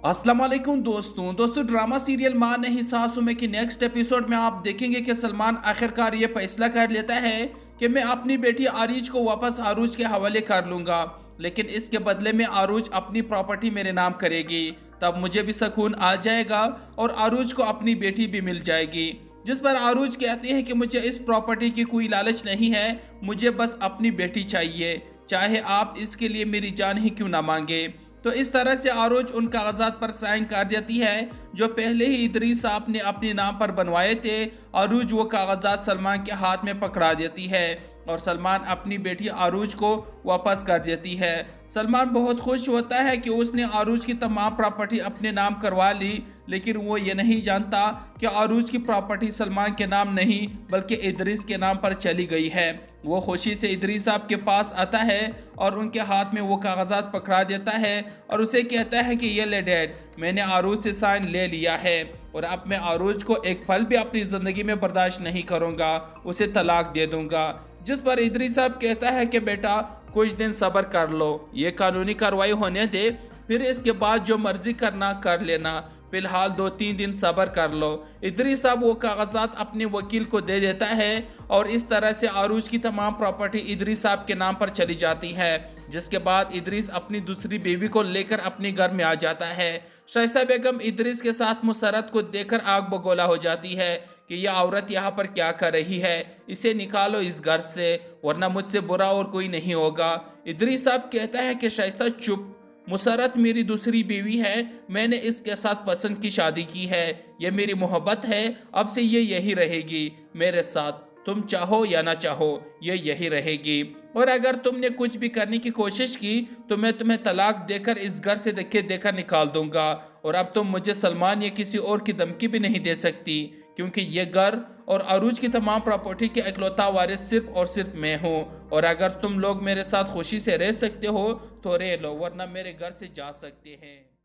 अस्सलाम वालेकुम दोस्तों ड्रामा सीरियल मां नहीं सासू में की नेक्स्ट एपिसोड में आप देखेंगे कि सलमान आखिरकार ये फैसला कर लेता है कि मैं अपनी बेटी आरूज को वापस आरूज के हवाले कर लूंगा, लेकिन इसके बदले में आरूज अपनी प्रॉपर्टी मेरे नाम करेगी। तब मुझे भी सुकून आ जाएगा और आरूज को अपनी बेटी भी मिल जाएगी। जिस पर आरूज कहती है कि मुझे इस प्रॉपर्टी की कोई लालच नहीं है, मुझे बस अपनी बेटी चाहिए, चाहे आप इसके लिए मेरी जान ही क्यों ना मांगे। तो इस तरह से आरूज उन कागजात पर साइन कर देती है जो पहले ही इदरीस साहब ने अपने नाम पर बनवाए थे। आरूज वो कागजात सलमान के हाथ में पकड़ा देती है और सलमान अपनी बेटी आरूज को वापस कर देती है। सलमान बहुत खुश होता है कि उसने आरूज की तमाम प्रॉपर्टी अपने नाम करवा ली, लेकिन वो ये नहीं जानता कि आरूज की प्रॉपर्टी सलमान के नाम नहीं बल्कि इदरीस के नाम पर चली गई है। वो खुशी से इदरीस साहब के पास आता है और उनके हाथ में वो कागजात पकड़ा देता है और उसे कहता है कि ये ले डैड, मैंने आरूज से साइन ले लिया है और अब मैं आरूज को एक पल भी अपनी जिंदगी में बर्दाश्त नहीं करूंगा, उसे तलाक दे दूंगा। जिस पर इदरीस साहब कहता है कि बेटा कुछ दिन सब्र कर लो, ये कानूनी कार्रवाई होने दे, फिर इसके बाद जो मर्जी करना कर लेना, फिलहाल 2-3 दिन सब्र कर लो। इदरीस साहब वो कागजात अपने वकील को दे देता है और इस तरह से आरूज की तमाम प्रॉपर्टी इदरीस साहब के नाम पर चली जाती है। जिसके बाद इदरीस अपनी दूसरी बीवी को लेकर अपने घर में आ जाता है। शाइस्ता बेगम इदरीस के साथ मुसर्रत को देखकर आग बगोला हो जाती है कि यह औरत यहाँ पर क्या कर रही है, इसे निकालो इस घर से वरना मुझसे बुरा और कोई नहीं होगा। इदरीस साहब कहता है कि शाइस्ता चुप, मुसर्रत मेरी दूसरी बीवी है, मैंने इसके साथ पसंद की शादी की है, ये मेरी मोहब्बत है, अब से ये यही रहेगी मेरे साथ, तुम चाहो या ना चाहो ये यही रहेगी। और अगर तुमने कुछ भी करने की कोशिश की तो मैं तुम्हें तलाक देकर इस घर से देखा निकाल दूंगा और अब तुम मुझे सलमान या किसी और की धमकी भी नहीं दे सकती, क्योंकि ये घर और अरूज की तमाम प्रॉपर्टी के इकलौता वारिस सिर्फ और सिर्फ मैं हूँ। और अगर तुम लोग मेरे साथ खुशी से रह सकते हो तो रह लो, वरना मेरे घर से जा सकते हैं।